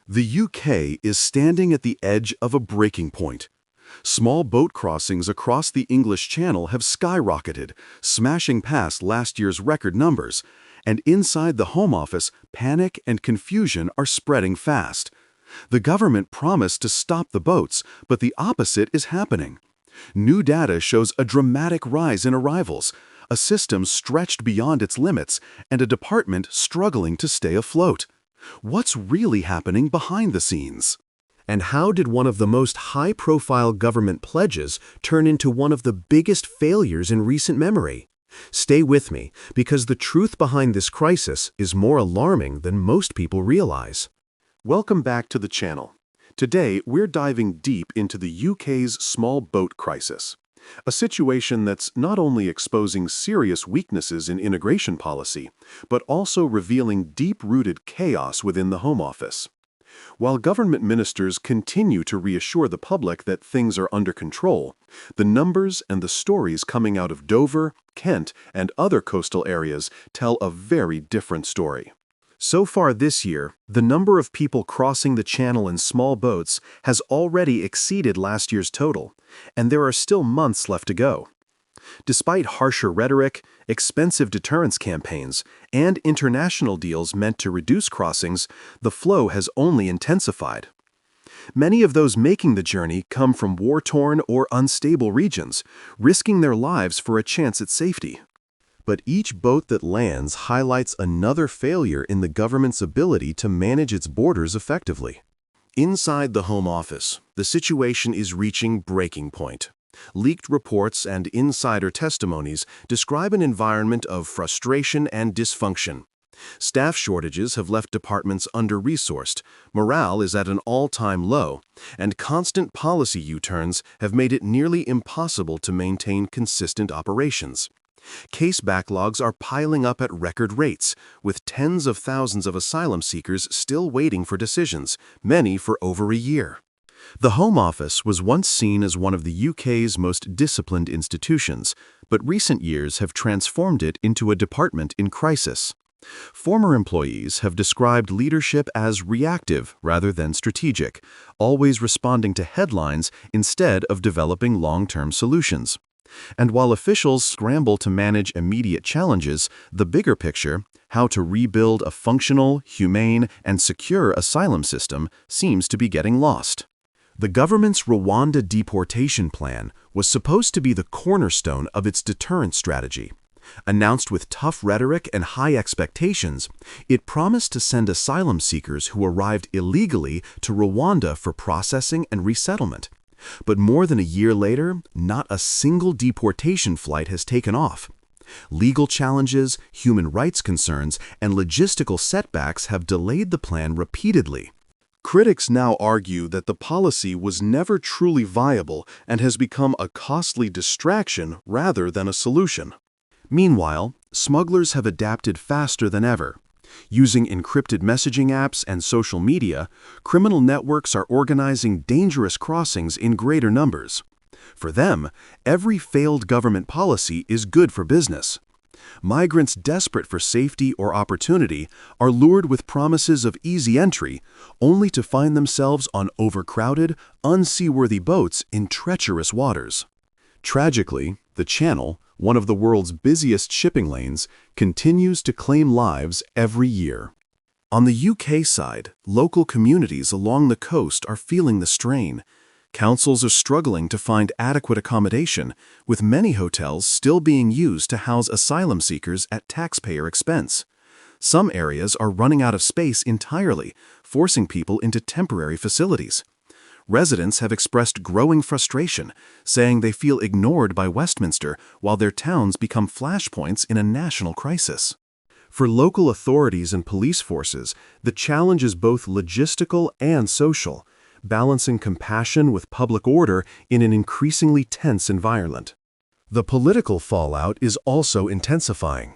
The UK is standing at the edge of a breaking point. Small boat crossings across the English Channel have skyrocketed, smashing past last year's record numbers, and inside the Home Office, panic and confusion are spreading fast. The government promised to stop the boats, but the opposite is happening. New data shows a dramatic rise in arrivals, a system stretched beyond its limits, and a department struggling to stay afloat. What's really happening behind the scenes? And how did one of the most high-profile government pledges turn into one of the biggest failures in recent memory? Stay with me, because the truth behind this crisis is more alarming than most people realize. Welcome back to the channel. Today, we're diving deep into the UK's small boat crisis, a situation that's not only exposing serious weaknesses in immigration policy, but also revealing deep-rooted chaos within the Home Office. While government ministers continue to reassure the public that things are under control, the numbers and the stories coming out of Dover, Kent, and other coastal areas tell a very different story. So far this year, the number of people crossing the channel in small boats has already exceeded last year's total, and there are still months left to go. Despite harsher rhetoric, expensive deterrence campaigns, and international deals meant to reduce crossings, the flow has only intensified. Many of those making the journey come from war-torn or unstable regions, risking their lives for a chance at safety. But each boat that lands highlights another failure in the government's ability to manage its borders effectively. Inside the Home Office, the situation is reaching breaking point. Leaked reports and insider testimonies describe an environment of frustration and dysfunction. Staff shortages have left departments under-resourced, morale is at an all-time low, and constant policy U-turns have made it nearly impossible to maintain consistent operations. Case backlogs are piling up at record rates, with tens of thousands of asylum seekers still waiting for decisions, many for over a year. The Home Office was once seen as one of the UK's most disciplined institutions, but recent years have transformed it into a department in crisis. Former employees have described leadership as reactive rather than strategic, always responding to headlines instead of developing long-term solutions. And while officials scramble to manage immediate challenges, the bigger picture, how to rebuild a functional, humane, and secure asylum system, seems to be getting lost. The government's Rwanda deportation plan was supposed to be the cornerstone of its deterrence strategy. Announced with tough rhetoric and high expectations, it promised to send asylum seekers who arrived illegally to Rwanda for processing and resettlement. But more than a year later, not a single deportation flight has taken off. Legal challenges, human rights concerns, and logistical setbacks have delayed the plan repeatedly. Critics now argue that the policy was never truly viable and has become a costly distraction rather than a solution. Meanwhile, smugglers have adapted faster than ever. Using encrypted messaging apps and social media, criminal networks are organizing dangerous crossings in greater numbers. For them, every failed government policy is good for business. Migrants desperate for safety or opportunity are lured with promises of easy entry, only to find themselves on overcrowded, unseaworthy boats in treacherous waters. Tragically, the Channel, one of the world's busiest shipping lanes, continues to claim lives every year. On the UK side, local communities along the coast are feeling the strain. Councils are struggling to find adequate accommodation, with many hotels still being used to house asylum seekers at taxpayer expense. Some areas are running out of space entirely, forcing people into temporary facilities. Residents have expressed growing frustration, saying they feel ignored by Westminster while their towns become flashpoints in a national crisis. For local authorities and police forces, the challenge is both logistical and social, balancing compassion with public order in an increasingly tense environment. The political fallout is also intensifying.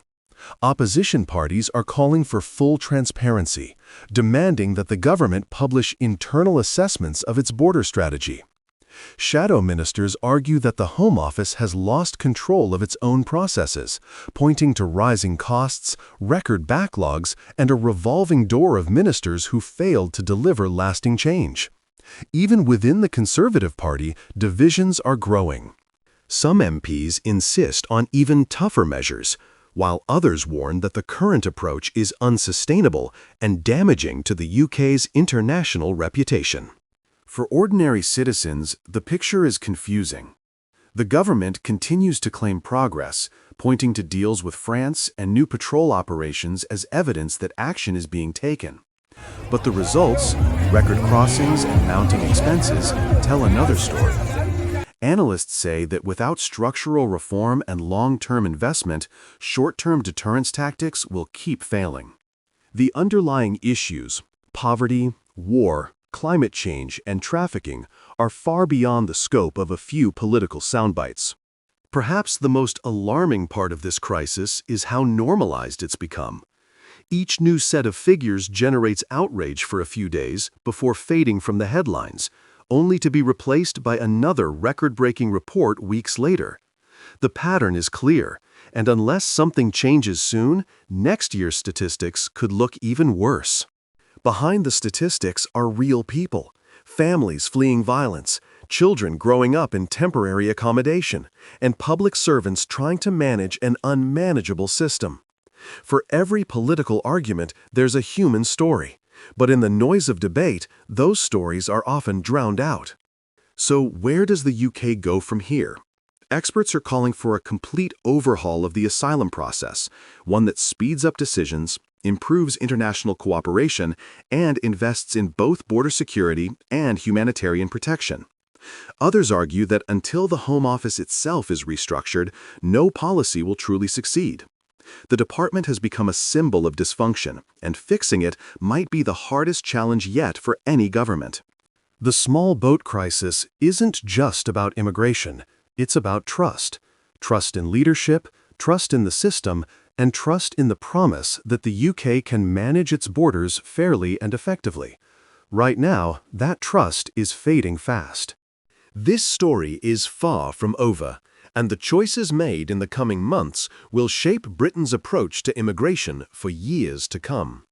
Opposition parties are calling for full transparency, demanding that the government publish internal assessments of its border strategy. Shadow ministers argue that the Home Office has lost control of its own processes, pointing to rising costs, record backlogs, and a revolving door of ministers who failed to deliver lasting change. Even within the Conservative Party, divisions are growing. Some MPs insist on even tougher measures, while others warn that the current approach is unsustainable and damaging to the UK's international reputation. For ordinary citizens, the picture is confusing. The government continues to claim progress, pointing to deals with France and new patrol operations as evidence that action is being taken. But the results, record crossings and mounting expenses, tell another story. Analysts say that without structural reform and long-term investment, short-term deterrence tactics will keep failing. The underlying issues, poverty, war, climate change, and trafficking, are far beyond the scope of a few political soundbites. Perhaps the most alarming part of this crisis is how normalized it's become. Each new set of figures generates outrage for a few days before fading from the headlines, only to be replaced by another record-breaking report weeks later. The pattern is clear, and unless something changes soon, next year's statistics could look even worse. Behind the statistics are real people, families fleeing violence, children growing up in temporary accommodation, and public servants trying to manage an unmanageable system. For every political argument, there's a human story. But in the noise of debate, those stories are often drowned out. So where does the UK go from here? Experts are calling for a complete overhaul of the asylum process, one that speeds up decisions, improves international cooperation, and invests in both border security and humanitarian protection. Others argue that until the Home Office itself is restructured, no policy will truly succeed. The department has become a symbol of dysfunction, and fixing it might be the hardest challenge yet for any government. The small boat crisis isn't just about immigration, it's about trust. Trust in leadership, trust in the system, and trust in the promise that the UK can manage its borders fairly and effectively. Right now, that trust is fading fast. This story is far from over, and the choices made in the coming months will shape Britain's approach to immigration for years to come.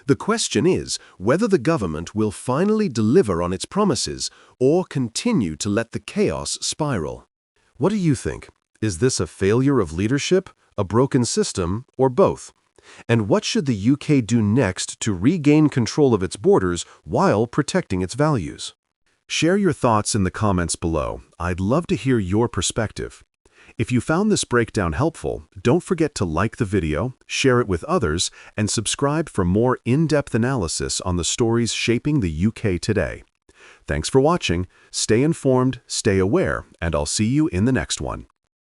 The question is whether the government will finally deliver on its promises or continue to let the chaos spiral. What do you think? Is this a failure of leadership, a broken system, or both? And what should the UK do next to regain control of its borders while protecting its values? Share your thoughts in the comments below. I'd love to hear your perspective. If you found this breakdown helpful, don't forget to like the video, share it with others, and subscribe for more in-depth analysis on the stories shaping the UK today. Thanks for watching, stay informed, stay aware, and I'll see you in the next one.